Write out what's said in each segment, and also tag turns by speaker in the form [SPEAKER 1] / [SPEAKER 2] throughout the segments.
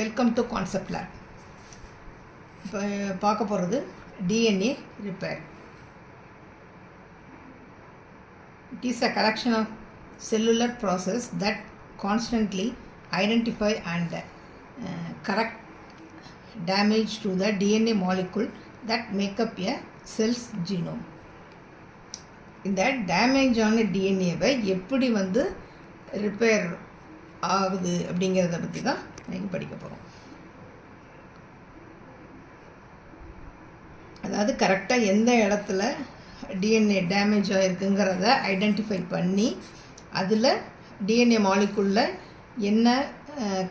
[SPEAKER 1] Welcome to concept lab. இப்போ பார்க்க போகிறது DNA repair. It is a collection of cellular process that constantly identify and correct damage to the DNA molecule that make up a cell's genome. இந்த damage ஆன டிஎன்ஏவை எப்படி repair ஆகுது அப்படிங்கிறத பற்றி தான் நீங்கள் படிக்க போகிறோம். அதாவது கரெக்டாக எந்த இடத்துல டிஎன்ஏ டேமேஜ் ஆகிருக்குங்கிறத ஐடென்டிஃபை பண்ணி அதில் டிஎன்ஏ மாலிகுலில் என்ன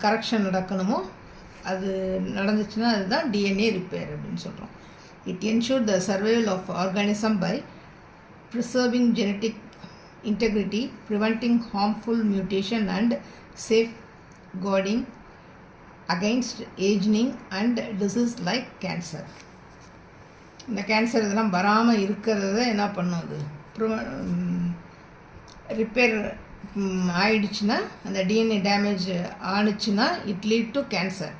[SPEAKER 1] கரெக்ஷன் நடக்கணுமோ அது நடந்துச்சுன்னா அதுதான் டிஎன்ஏ ரிப்பேர் அப்படின்னு சொல்கிறோம். It ensure the survival of organism by preserving genetic integrity, preventing harmful mutation and safeguarding against aging and disease like cancer. இந்த கேன்சர் இதெல்லாம் வராமல் இருக்கிறத என்ன பண்ணும், அது ரிப்பேர் ஆயிடுச்சுன்னா, அந்த டிஎன்ஏ டேமேஜ் ஆணுச்சுன்னா இட் லீட் டு கேன்சர்.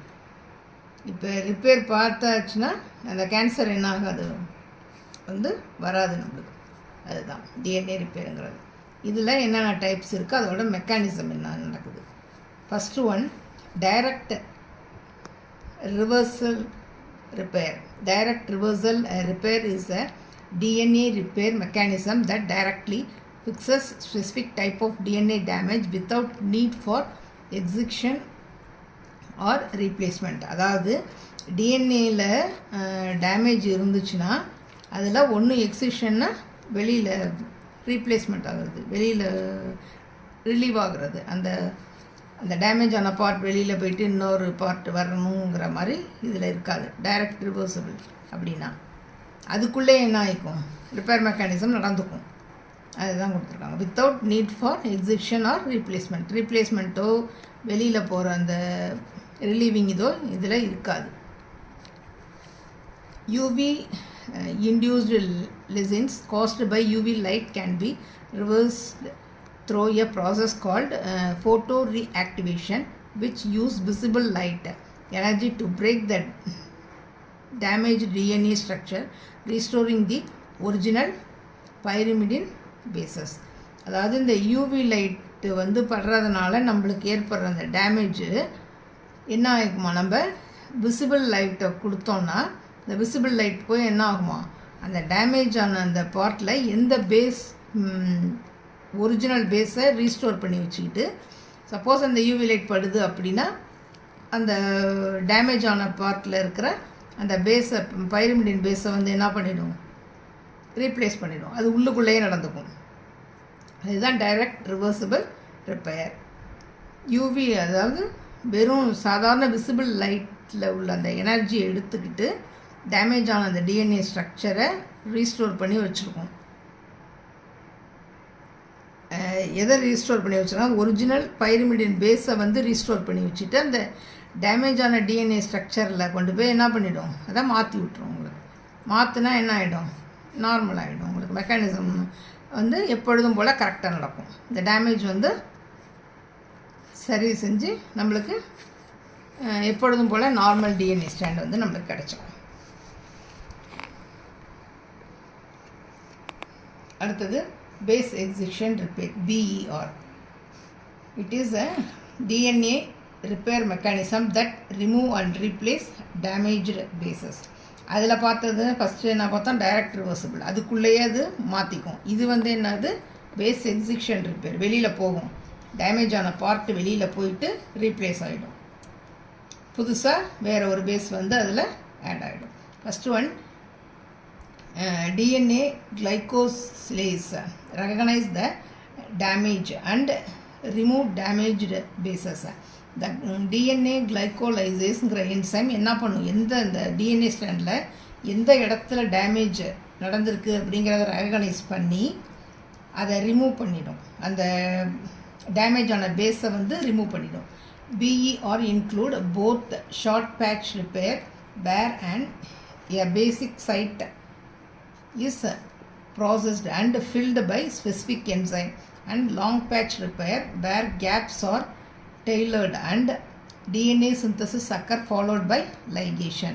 [SPEAKER 1] இப்போ ரிப்பேர் பார்த்தாச்சுன்னா அந்த கேன்சர் என்ன ஆகாது, வராது நம்மளுக்கு. அதுதான் டிஎன்ஏ ரிப்பேருங்கிறது. இதில் என்னென்ன டைப்ஸ் இருக்குது, அதோட மெக்கானிசம் என்ன நடக்குது. First one, direct reversal repair. Direct reversal repair is a DNA repair mechanism that directly fixes specific type of DNA damage without need for excision or replacement. அதாவது டிஎன்ஏயில் டேமேஜ் இருந்துச்சுன்னா அதில் ஒன்று எக்ஸிக்ஷன்னா வெளியில் ரீப்ளேஸ்மெண்ட் ஆகுறது, வெளியில் ரிலீவ் ஆகுறது. அந்த அந்த டேமேஜ் ஆன பார்ட் வெளியில் போயிட்டு இன்னொரு பார்ட் வரணுங்கிற மாதிரி இதில் இருக்காது. டைரக்ட் ரிவர்சபிள் அப்படின்னா அதுக்குள்ளே என்ன ஆகிக்கும், ரிப்பேர் மெக்கானிசம் நடந்துக்கும். அதுதான் கொடுத்துருக்காங்க. Without need for excision or replacement. ரீப்ளேஸ்மெண்ட்டோ வெளியில் போகிற அந்த ரிலீவிங் இதோ இதில் இருக்காது. UV induced lesions caused by UV light can be reversed through a process called photoreactivation, which use visible light energy to break the damaged DNA structure, restoring the original pyrimidine bases. அதாவது இந்த UV light படுறதுனால நம்மளுக்கு ஏற்படுற அந்த damage என்ன ஆகுமா, நம்ம visible லைட்டை கொடுத்தோன்னா இந்த விசிபிள் லைட் போய் என்ன ஆகுமா, அந்த டேமேஜ் ஆன அந்த பார்ட்டில் எந்த பேஸ் ஒரிஜினல் பேஸை ரீஸ்டோர் பண்ணி வச்சுக்கிட்டு, சப்போஸ் அந்த யூவி லைட் படுது அப்படின்னா அந்த டேமேஜ் ஆன பார்ட்டில் இருக்கிற அந்த பேஸை பைரிமிடின் பேஸை என்ன பண்ணிடும், ரீப்ளேஸ் பண்ணிடும். அது உள்ளுக்குள்ளேயே நடந்துக்கும். அதுதான் டைரக்ட் ரிவர்சிபிள் ரிப்பேர். யூவி அதாவது வெறும் சாதாரண விசிபிள் லைட்டில் உள்ள அந்த எனர்ஜியை எடுத்துக்கிட்டு டேமேஜ் ஆன அந்த டிஎன்ஏ ஸ்ட்ரக்சரை ரீஸ்டோர் பண்ணி வச்சுருக்கோம். எதை ரீஸ்டோர் பண்ணி வச்சுருக்கோம், ஒரிஜினல் பைரிமிடின் பேஸை ரீஸ்டோர் பண்ணி வச்சுட்டு அந்த டேமேஜ் ஆன டிஎன்ஏ ஸ்ட்ரக்சரில் கொண்டு போய் என்ன பண்ணிவிடும், அதை மாற்றி விட்டுரும். உங்களுக்கு மாற்றினா என்ன ஆகிடும், நார்மல் ஆகிடும். உங்களுக்கு மெக்கானிசம் எப்பொழுதும் போல் கரெக்டாக நடக்கும். இந்த டேமேஜ் சரி செஞ்சு நம்மளுக்கு எப்பொழுதும் போல் நார்மல் டிஎன்ஏ ஸ்டாண்ட் நம்மளுக்கு கிடைச்சிடும். அடுத்தது base excision repair, BER. It is a DNA repair mechanism that remove and replace damaged bases. அதில் பார்த்தது ஃபஸ்ட்டு என்ன பார்த்தோம், டைரக்ட் ரிவர்சிபிள். அதுக்குள்ளேயே அது மாற்றிக்கும். இது என்னது, பேஸ் எக்ஸிக்ஷன் ரிப்பேர். வெளியில் போகும், டேமேஜ் ஆன பார்ட்டு வெளியில் போயிட்டு ரீப்ளேஸ் ஆகிடும். புதுசாக வேறு ஒரு பேஸ் அதில் ஆட் ஆகிடும். First one, DNA glycosylase recognize the damage and remove damaged bases. The DNA glycolaseங்கிற என்சைம் என்ன பண்ணும், இந்த டிஎன்ஏ ஸ்டாண்டில் எந்த இடத்துல டேமேஜ் நடந்திருக்கு அப்படிங்கிறத ரெகனைஸ் பண்ணி அதை ரிமூவ் பண்ணிடும். அந்த டேமேஜ் ஆன பேஸை ரிமூவ் பண்ணிடும். BER include both short patch repair where and a basic site is processed and filled by specific enzyme, and long patch repair where gaps are tailored and DNA synthesis occur followed by ligation.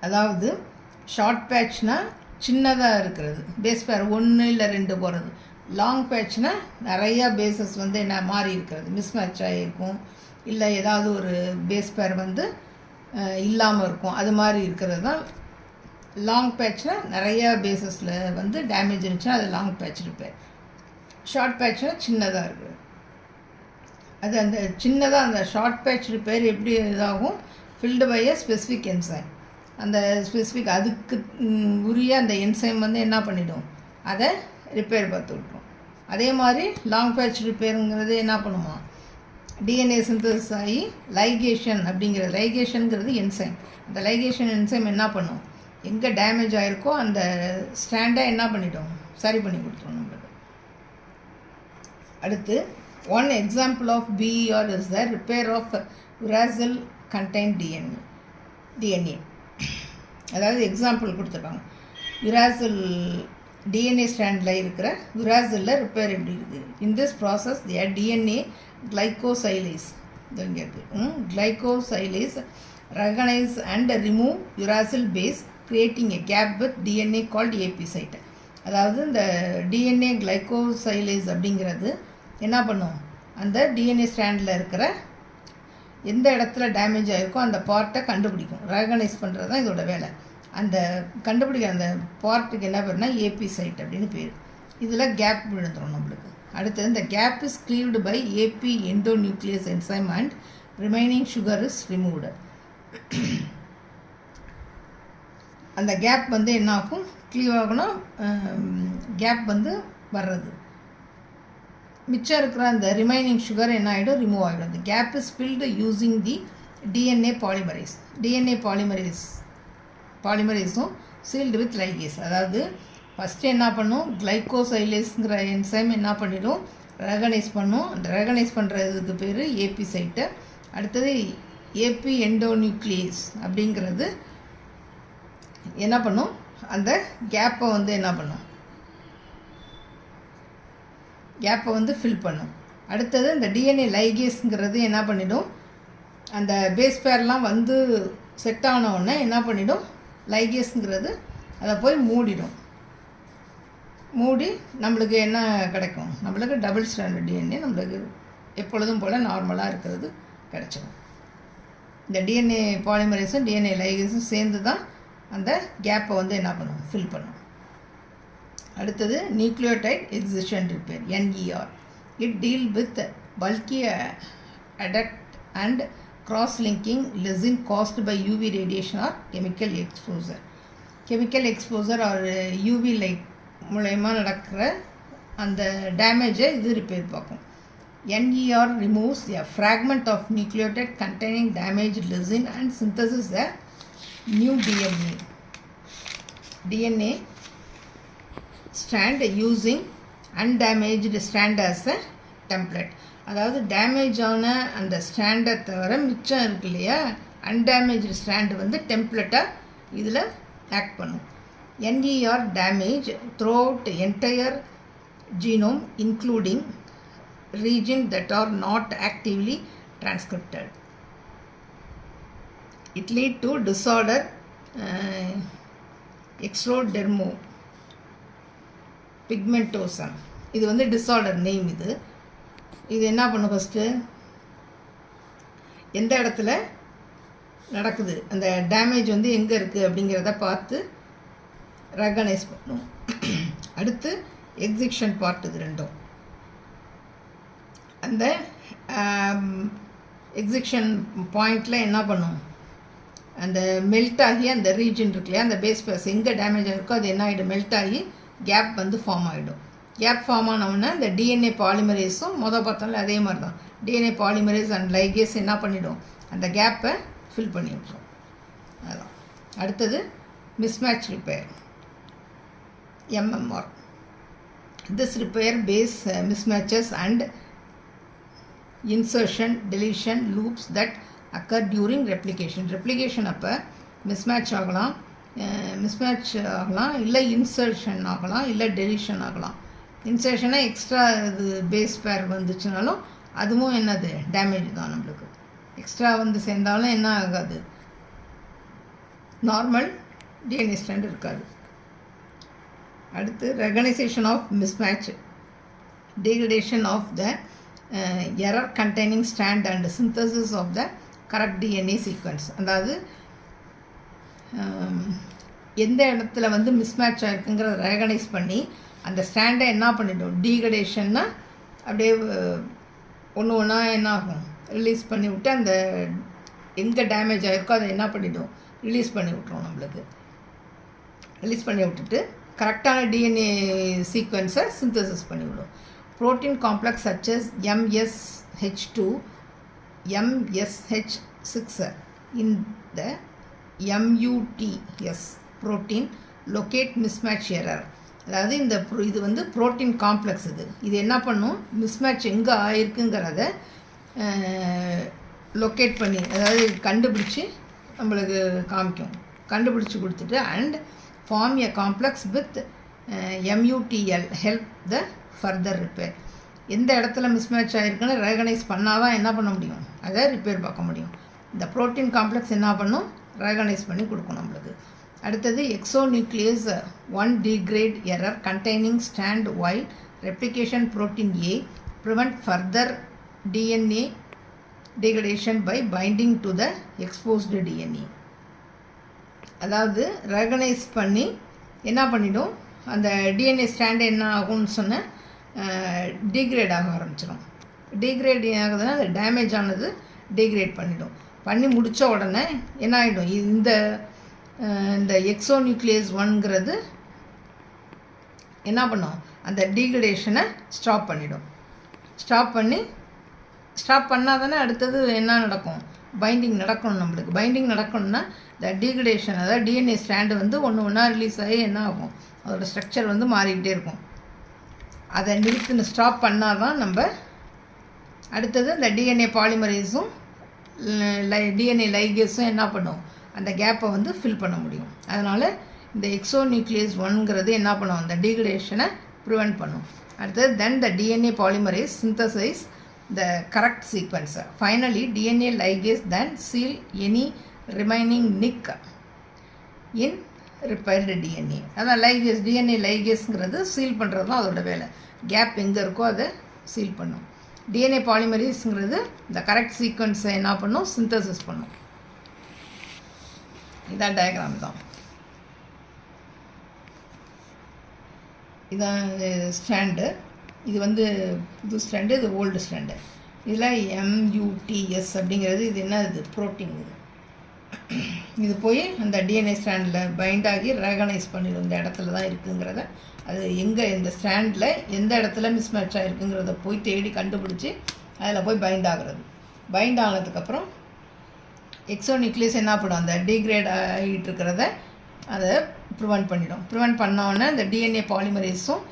[SPEAKER 1] அதாவது short பேட்ச்னா சின்னதாக இருக்கிறது, base பேர் 1 இல்லை 2 போகிறது. Long பேட்ச்னா நிறையா bases வந்து என்ன மாறி இருக்கிறது, மிஸ்மேட்ச் ஆகிருக்கும், இல்லை ஏதாவது ஒரு பேஸ் பேர் வந்து இல்லாமல் இருக்கும், அது மாதிரி இருக்கிறது தான் லாங் பேட்ச்னா நிறையா பேஸஸில் வந்து டேமேஜ் இருந்துச்சுன்னா அது லாங் பேட்ச் ரிப்பேர். ஷார்ட் பேட்ச்னா சின்னதாக இருக்குது. அது அந்த சின்னதாக அந்த ஷார்ட் பேட்ச் ரிப்பேர் எப்படி இதாகும், filled by a specific enzyme. அந்த ஸ்பெசிஃபிக் அதுக்கு உரிய அந்த என்சைம் வந்து என்ன பண்ணிடும், அதை ரிப்பேர் பார்த்து விட்டுரும். அதே மாதிரி லாங் பேட்ச் ரிப்பேருங்கிறது என்ன பண்ணுமா, டிஎன்ஏ சிந்தசிஸ் ஆகி லைகேஷன் அப்படிங்கிற, லைகேஷனுங்கிறது என்சைம். அந்த லைகேஷன் என்சைம் என்ன பண்ணும், எங்கே டேமேஜ் ஆகிருக்கோ அந்த ஸ்டாண்டை என்ன பண்ணிடும், சரி பண்ணி கொடுத்துரும் நம்மளுக்கு. அடுத்து one example of BER is the repair of uracil contained DNA. அதாவது எக்ஸாம்பிள் கொடுத்துருக்காங்க, uracil டிஎன்ஏ ஸ்டாண்டில் இருக்கிற uracilல ரிப்பேர் எப்படி இருக்குது. In this process DNA glycosylase, இங்கே இருக்குது, glycosylase recognize and remove uracil base creating a gap with DNA called AP site. அதாவது இந்த டிஎன்ஏ glycosylase அப்படிங்கிறது என்ன பண்ணும், அந்த டிஎன்ஏ ஸ்டாண்டில் இருக்கிற எந்த இடத்துல டேமேஜ் ஆகிருக்கோ அந்த பார்ட்டை கண்டுபிடிக்கும், ரெகனைஸ் பண்ணுறது தான் இதோட வேலை. அந்த கண்டுபிடிக்கிற அந்த பார்ட்டுக்கு என்ன பேருனா ஏபி சைட் அப்படின்னு பேர். இதில் கேப் விழுந்துடும் நம்மளுக்கு. அடுத்தது இந்த gap is cleaved by AP endonuclease enzyme and remaining sugar is removed. அந்த கேப் வந்து என்ன ஆகும், க்ளீவ் ஆகணும், கேப் வந்து வர்றது, மிச்சம் இருக்கிற அந்த ரிமைனிங் சுகர் என்ன ஆகிடும், ரிமூவ் ஆகிடும். அந்த gap is filled using the DNA polymerase. DNA பாலிமரேஸும் சீல்டு வித் லைகேஸ். அதாவது ஃபஸ்ட்டு என்ன பண்ணும், கிளைகோசைலேஸ்ங்கிற என்சைம் என்ன பண்ணிடும், ரெகனைஸ் பண்ணும். அந்த ரெகனைஸ் பண்ணுறதுக்கு பேர் ஏபி சைட்டு. அடுத்தது ஏபி எண்டோநியூக்ளியஸ் அப்படிங்கிறது என்ன பண்ணும், அந்த கேப்பை வந்து என்ன பண்ணும், கேப்பை வந்து ஃபில் பண்ணும். அடுத்தது இந்த டிஎன்ஏ லைகேஸ்ங்கிறது என்ன பண்ணிடும், அந்த பேஸ் பேர்லாம் வந்து செட் ஆன உடனே என்ன பண்ணிடும், லைகேஸ்ங்கிறது அதை போய் மூடிடும். மூடி நம்மளுக்கு என்ன கிடைக்கும், நம்மளுக்கு டபுள் ஸ்டாண்டர்ட் டிஎன்ஏ நம்மளுக்கு எப்பொழுதும் போல் நார்மலாக இருக்கிறது கிடைச்சிடும். இந்த டிஎன்ஏ பாலிமரேஸும் டிஎன்ஏ லைகேஸும் சேர்ந்து தான் அந்த கேப்பை வந்து என்ன பண்ணும், ஃபில் பண்ணும். அடுத்தது nucleotide எக்ஸிஷன் repair, NER. It deal with bulky adduct and cross-linking lesion caused by UV radiation or chemical exposure. Chemical exposure or UV light மூலமா நடக்கிற அந்த டேமேஜை இது ரிப்பேர் பார்க்கும். NER removes a fragment of nucleotide containing damaged lesion and synthesis a new DNA strand using undamaged strand as a template. அதாவது damage ஆன அந்த ஸ்டாண்டை தவிர மிச்சம் இருக்கு இல்லையா, அன்டேமேஜ்டு ஸ்டாண்டு வந்து டெம்ப்ளேட்டாக இதில் ஆக்ட் பண்ணும். NER damage throughout entire genome including region that are not actively transcribed. It lead to disorder xeroderma pigmentosum. இது வந்து டிஸார்டர் நேம். இது என்ன பண்ணும், ஃபஸ்ட்டு எந்த இடத்துல நடக்குது, அந்த டேமேஜ் வந்து எங்கே இருக்குது அப்படிங்கிறத பார்த்து ரெகனைஸ் பண்ணும். அடுத்து எக்ஸிக்ஷன் பார்ட், இது ரெண்டும். அந்த எக்ஸிக்ஷன் பாயிண்டில் என்ன பண்ணும், அந்த மெல்ட் ஆகி அந்த ரீஜன் இருக்கு இல்லையா, அந்த பேஸ் எங்கே டேமேஜ் ஆகிருக்கோ அது என்ன ஆகிடும், மெல்ட் ஆகி கேப் வந்து ஃபார்ம் ஆகிடும். கேப் ஃபார்ம் ஆனவுடனே இந்த டிஎன்ஏ பாலிமரேஸும் பார்த்தோம்ல அதே மாதிரி தான், டிஎன்ஏ பாலிமரேஸ் அண்ட் லைகேஸ் என்ன பண்ணிடும், அந்த கேப்பை ஃபில் பண்ணி விட்டுரும். அதான். அடுத்தது mismatch repair, MMR. This repair base mismatches and insertion deletion loops that occur during replication. Replication அப்போ மிஸ்மேட்ச் ஆகலாம், இல்லை இன்சர்ஷன் ஆகலாம், இல்லை டெலிஷன் ஆகலாம். இன்சர்ஷனாக எக்ஸ்ட்ரா இது பேஸ் பேர் வந்துச்சுனாலும் அதுவும் என்னது டேமேஜ் தான். நம்மளுக்கு எக்ஸ்ட்ரா வந்து சேர்ந்தாலும் என்ன ஆகாது, நார்மல் டிஎன்ஏ ஸ்ட்ராண்ட் இருக்காது. அடுத்து recognisation of mismatch, degradation of the error containing strand and synthesis of the correct DNA sequence. அதாவது எந்த இடத்துல வந்து மிஸ்மேட்ச் ஆகிருக்குங்கிறத ரெகனைஸ் பண்ணி அந்த ஸ்டாண்டை என்ன பண்ணிவிடும், டீக்ரடேஷன்னா அப்படியே ஒன்று ஒன்றா என்ன ஆகும், ரிலீஸ் பண்ணி விட்டு அந்த எங்கே டேமேஜ் ஆகிருக்கோ அதை என்ன பண்ணிவிடும், ரிலீஸ் பண்ணி விட்ருவோம். நம்மளுக்கு ரிலீஸ் பண்ணி விட்டுட்டு கரெக்டான டிஎன்ஏ சீக்வன்ஸை சிந்தசிஸ் பண்ணிவிடும். Protein complex such as MSH2, MSH6 in the MUTS protein locate mismatch error. அதாவது இது வந்து புரோட்டீன் காம்ப்ளெக்ஸ். இது என்ன பண்ணும், மிஸ்மேட்ச் எங்கே ஆயிருக்குங்கிறத லொக்கேட் பண்ணி, அதாவது கண்டுபிடிச்சி நம்மளுக்கு காமிக்கும். கண்டுபிடிச்சி கொடுத்துட்டு and form a complex with MUTL help the further repair. எந்த இடத்துல மிஸ்மேட்ச் ஆகிருக்குன்னு ரெகனைஸ் பண்ணால் தான் என்ன பண்ண முடியும், அதை ரிப்பேர் பார்க்க முடியும். இந்த ப்ரோட்டீன் காம்ப்ளெக்ஸ் என்ன பண்ணும், ரெகனைஸ் பண்ணி கொடுக்கும் நம்மளுக்கு. அடுத்தது எக்ஸோநியூக்ளியஸ் 1 degrade error containing strand while replication protein A prevent further DNA degradation by binding to the exposed DNA. அதாவது ரெகனைஸ் பண்ணி என்ன பண்ணிடும், அந்த டிஎன்ஏ ஸ்டாண்டு என்ன ஆகும்னு சொன்ன டீக்ரேட் ஆக ஆரம்பிச்சிடும். டீக்ரேட் ஆகுதுன்னா அது டேமேஜ் ஆனது டீக்ரேட் பண்ணிடும். பண்ணி முடித்த உடனே என்ன ஆகிடும், இந்த எக்ஸோநியூக்ளியஸ் 1ங்கிறது என்ன பண்ணும், அந்த டீக்ரடேஷனை ஸ்டாப் பண்ணிடும். ஸ்டாப் பண்ணால் தானே அடுத்தது என்ன நடக்கும், பைண்டிங் நடக்கணும். நம்மளுக்கு பைண்டிங் நடக்கணும்னா இந்த டீக்ரடேஷன், அதாவது டிஎன்ஏ ஸ்டாண்டு வந்து ஒன்று ஒன்றா ரிலீஸ் ஆகி என்ன ஆகும், அதோடய ஸ்ட்ரக்சர் வந்து மாறிக்கிட்டே இருக்கும். அதை நிறுத்தின்னு ஸ்டாப் பண்ணால் தான் நம்ம அடுத்தது இந்த டிஎன்ஏ பாலிமரேஸும் டிஎன்ஏ லைகேஸும் என்ன பண்ணும், அந்த கேப்பை வந்து ஃபில் பண்ண முடியும். அதனால் இந்த எக்ஸோநியூக்ளியஸ் 1ங்கிறது என்ன பண்ணும், அந்த டீக்ரடேஷனை ப்ரிவெண்ட் பண்ணும். அடுத்தது then the DNA polymerase synthesize the correct சீக்வன்ஸை. Finally DNA ligase then seal any remaining nick in repaired DNA. அதான் லைகேஸ், டிஎன்ஏ லைகேஸ்ங்கிறது சீல் பண்ணுறது தான் அதோட வேலை. கேப் எங்கே இருக்கோ அதை சீல் பண்ணும். டிஎன்ஏ பாலிமரேஸ்ங்கிறது இந்த கரெக்ட் சீக்வன்ஸை என்ன பண்ணும், சிந்தசிஸ் பண்ணும். இதான் டயக்ராம் தான். இதான் ஸ்ட்ராண்டு. இது வந்து புது ஸ்ட்ராண்டு, இது ஓல்டு ஸ்ட்ராண்டு. இதில் MUTS அப்படிங்கிறது இது என்ன, இது ப்ரோட்டீன். இது போய் அந்த டிஎன்ஏ ஸ்ட்ராண்டில் பைண்ட் ஆகி ரெகனைஸ் பண்ணிடும் இந்த இடத்துல தான் இருக்குங்கிறத. அது எங்கே, இந்த ஸ்ட்ராண்டில் எந்த இடத்துல மிஸ்மேட்ச் ஆகிருக்குங்கிறத போய் தேடி கண்டுபிடிச்சி அதில் போய் பைண்ட் ஆகிறது. பைண்ட் ஆனதுக்கப்புறம் எக்ஸோநியூக்ளியஸ் என்ன பண்ணும், அந்த டீக்ரேட் ஆகிட்டு இருக்கிறத அதை ப்ரிவெண்ட் பண்ணிடும். ப்ரிவெண்ட் பண்ணோன்னே இந்த டிஎன்ஏ பாலிமரேஸும்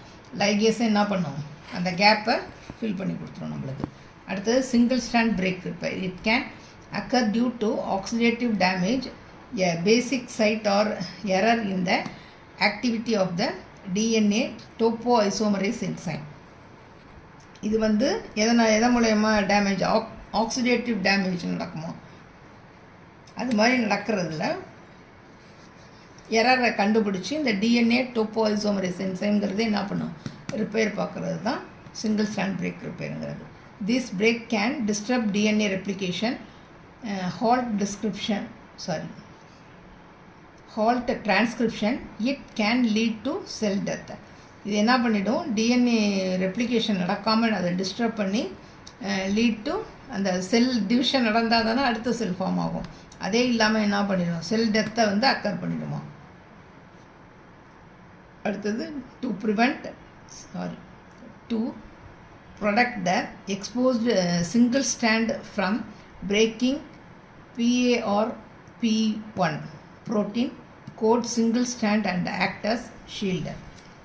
[SPEAKER 1] லைகேஸும் என்ன பண்ணும், அந்த கேப்பை ஃபில் பண்ணி கொடுத்துரும் நம்மளுக்கு. அடுத்தது single strand break repair. It can occur due to oxidative damage, a basic site or error in the activity of the DNA topoisomerase enzyme. இது வந்து எதை மூலயமா டேமேஜ், ஆக்சிடேட்டிவ் டேமேஜ் நடக்குமோ அது மாதிரி நடக்கிறதுல எரரை கண்டுபிடிச்சி இந்த டிஎன்ஏ டோப்போஐசோமரேஸ் என்சைம்ங்கிறது என்ன பண்ணும், ரிப்பேர் பார்க்குறது தான் சிங்கிள் ஸ்ட்ராண்ட் பிரேக் ரிப்பேருங்கிறது. This break can disturb DNA replication, halt transcription, it can lead to cell death. இது என்ன பண்ணிடும், டிஎன்ஏ ரெப்ளிகேஷன் நடக்காமல் அதை டிஸ்டர்ப் பண்ணி லீட் டு அந்த செல் டிவிஷன் நடந்தால் தானே அடுத்த செல் ஃபார்ம் ஆகும். அதே இல்லாமல் என்ன பண்ணிடும், செல் டெத்தை வந்து அக்கர் பண்ணிடுமா. அடுத்தது to protect the exposed single strand from breaking PARP1 protein code single strand and act as shield.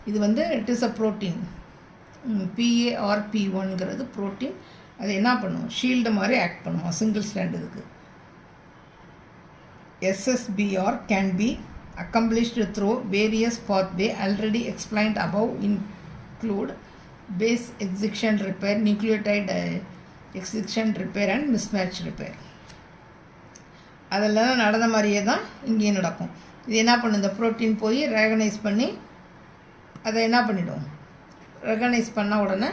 [SPEAKER 1] இது வந்து it is a protein. PARP1ங்கிறது protein. அது என்ன பண்ணும், ஷீல்டு மாதிரி ஆக்ட் பண்ணுமா சிங்கிள் ஸ்ட்ராண்ட். இதுக்கு SSBR can be accomplished through various pathways already explained above, include base excision repair, nucleotide excision repair and mismatch repair. அதெல்லாம் நடந்த மாதிரியே தான் இங்கேயும் நடக்கும். இது என்ன பண்ணும், இந்த ப்ரோட்டீன் போய் ரெகனைஸ் பண்ணி அதை என்ன பண்ணிடும், ரெகனைஸ் பண்ண உடனே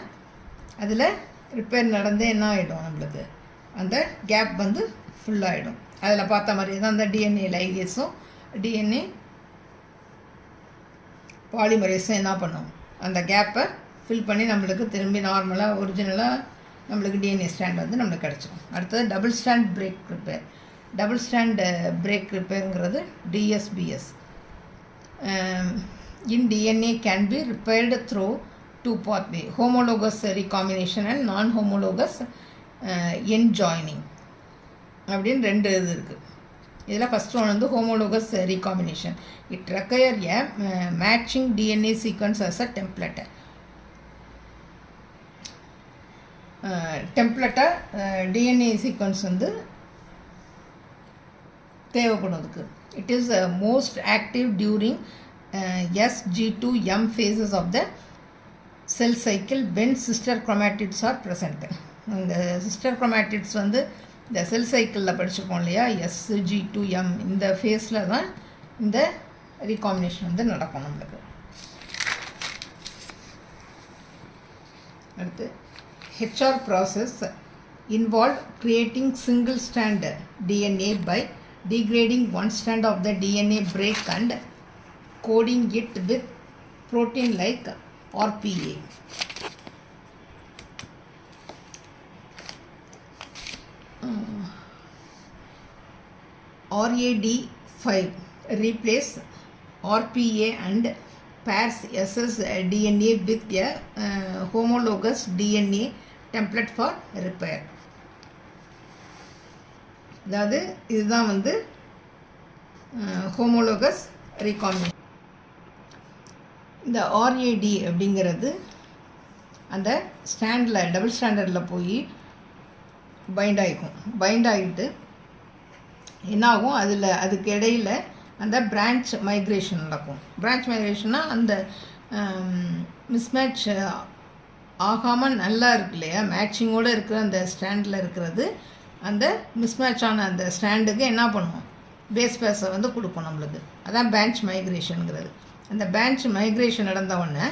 [SPEAKER 1] அதில் ரிப்பேர் நடந்து என்ன ஆகிடும், நம்மளுக்கு அந்த கேப் வந்து ஃபுல்லாகிடும். அதில் பார்த்த மாதிரியே தான் அந்த டிஎன்ஏ லைகேஸும் டிஎன்ஏ பாலிமரேஸும் என்ன பண்ணும், அந்த கேப்பை ஃபில் பண்ணி நம்மளுக்கு திரும்பி நார்மலாக ஒரிஜினலாக நம்மளுக்கு டிஎன்ஏ ஸ்டாண்ட் வந்து நம்மளுக்கு கிடச்சிடும். அடுத்தது double stand break repair. Double stand break ரிப்பேருங்கிறது DSBs. In DNA can be repaired through two pathway, homologous recombination and non homologous end joining அப்படின்னு ரெண்டு இது இருக்குது. இதில் ஃபஸ்ட் ஒன் வந்து homologous recombination. It require a matching DNA sequence as a டெம்ப்ளேட்டை. DNA sequence வந்து தேவைப்படுவதுக்கு. It is most active during SG2M phases of the cell cycle when sister chromatids are present. இந்த சிஸ்டர் குரோமேட்டிட்ஸ் வந்து இந்த செல் சைக்கிளில் படிச்சுப்போம் இல்லையா, SG2M, இந்த ஃபேஸில் தான் இந்த ரீகாம்பினேஷன் வந்து நடக்கும் நம்மளுக்கு. அடுத்து HR process involved creating single strand DNA by degrading one strand of the DNA break and coding it with protein like RPA. RAD5 replace RPA and pairs ssDNA with a homologous DNA template for repair. அதாவது இதுதான் வந்து homologous recombination. இந்த RAD அப்படிங்கிறது அந்த ஸ்டாண்டில் double ஸ்டாண்டர்டில் போய் find ஆகிக்கும். பைண்ட் ஆகிட்டு என்னாகும், அதுக்கு இடையில் அந்த பிரான்ச் மைக்ரேஷன் நடக்கும். பிரான்ச் மைக்ரேஷன்னா அந்த மிஸ்மேட்ச் ஆகாமல் நல்லா இருக்கு இல்லையா, மேட்சிங்கோடு இருக்கிற அந்த ஸ்டாண்டில் இருக்கிறது அந்த மிஸ்மேட்ச் ஆன அந்த ஸ்டாண்டுக்கு என்ன பண்ணுவோம், பேஸ் பேஸை வந்து கொடுக்கும் நம்மளுக்கு. அதான் பேன்ச் மைக்ரேஷனுங்கிறது. அந்த பேன்ச் மைக்ரேஷன் நடந்த உடனே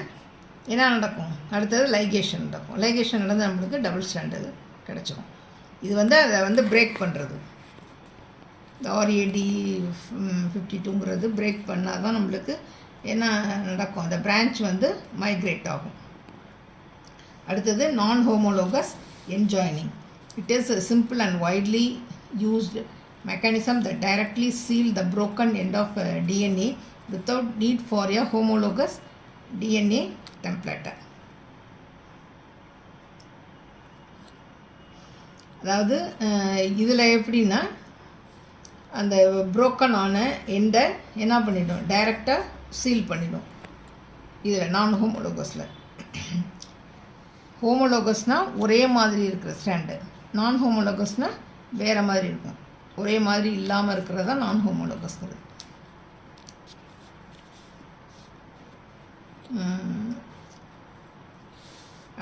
[SPEAKER 1] என்ன நடக்கும், அடுத்தது லைகேஷன் நடக்கும். லைகேஷன் நடந்து நம்மளுக்கு டபுள் ஸ்டாண்டு கிடச்சிடும். இது வந்து அதை வந்து பிரேக் பண்ணுறது. இந்த RAD52ங்கிறது பிரேக் பண்ணால் தான் நம்மளுக்கு என்ன நடக்கும், அந்த பிரான்ச் வந்து மைக்ரேட் ஆகும். அடுத்தது non homologous end joining. It is a simple and widely used mechanism that directly seal the broken end of DNA without need for a homologous DNA template. அதாவது இதில் எப்படின்னா அந்த புரோக்கன் ஆன எண்டை என்ன பண்ணிடும், டைரெக்டாக சீல் பண்ணிடும். இதில் நான் ஹோமோலோகஸில். ஹோமோலோகஸ்னால் ஒரே மாதிரி இருக்கிற ஸ்டாண்டு, நான் ஹோமோலோகஸ்னால் வேறு மாதிரி இருக்கும். ஒரே மாதிரி இல்லாமல் இருக்கிறது தான் நான் ஹோமோலோகஸ்ங்கிறது.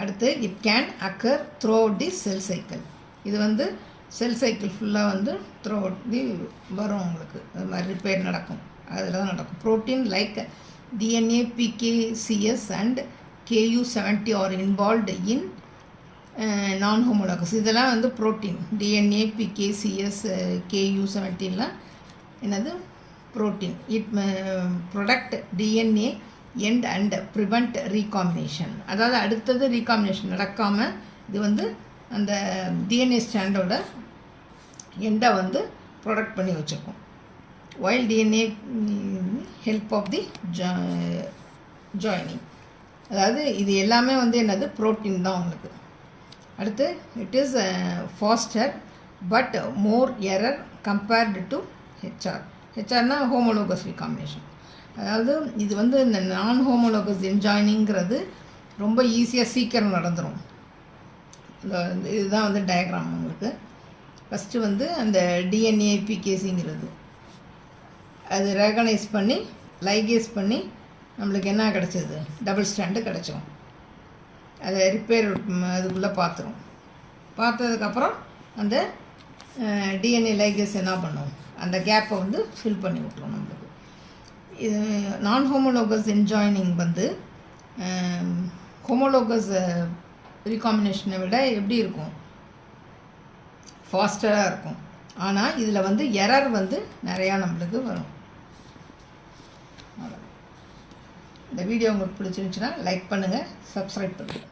[SPEAKER 1] அடுத்து it can occur through out the cell cycle. இது வந்து செல் சைக்கிள் ஃபுல்லாக வந்து த்ரூ அவுட் தி வரும் உங்களுக்கு. அது மாதிரி ரிப்பேர் நடக்கும், அதில் தான் நடக்கும். Protein like DNA, PKCS and KU70 are involved in non homologous. இதெல்லாம் வந்து ப்ரோட்டீன். DNA, PKCS, KU70லாம் என்னது protein. It protect DNA end and prevent recombination. அதாவது அடுத்தது ரீகாம்பினேஷன் நடக்காமல் இது வந்து அந்த DNA ஸ்டாண்டோட எண்டை வந்து ப்ரொடக்ட் பண்ணி வச்சுருக்கோம். While DNA help of the joining. அதாவது இது எல்லாமே வந்து என்னது ப்ரோட்டீன் தான் உங்களுக்கு. அடுத்து it is faster but more error compared to HR. HRனா ஹோமோலோகஸ் ரீகாம்பினேஷன். அதாவது இது வந்து இந்த நான் ஹோமோலோகஸ் என்ஜாயினிங்கிறது ரொம்ப ஈஸியாக சீக்கிரம் நடந்துடும். இதுதான் வந்து டயக்ராம் உங்களுக்கு. ஃபஸ்ட்டு வந்து அந்த DNA PKCங்கிறது அது ரெகனைஸ் பண்ணி லைகேஸ் பண்ணி நம்மளுக்கு என்ன கிடச்சிது, டபுள் ஸ்டாண்டு கிடச்சிடும். அதை ரிப்பேர் அதுக்குள்ளே பார்த்ததுக்கப்புறம் அந்த டிஎன்ஏ லைகேஸ் என்ன பண்ணும், அந்த கேப்பை வந்து ஃபில் பண்ணி விட்டுரும் நம்மளுக்கு. இது நான் ஹோமோலோகஸ் என்ஜாயினிங் வந்து ஹோமோலோகஸ் ரீகாம்பினேஷனை விட எப்படி இருக்கும், ஃபாஸ்டராக இருக்கும். ஆனால் இதில் வந்து எரர் வந்து நிறையா நம்மளுக்கு வரும். இந்த வீடியோ உங்களுக்கு பிடிச்சிருந்துச்சுன்னா லைக் பண்ணுங்கள், சப்ஸ்கிரைப் பண்ணுங்கள்.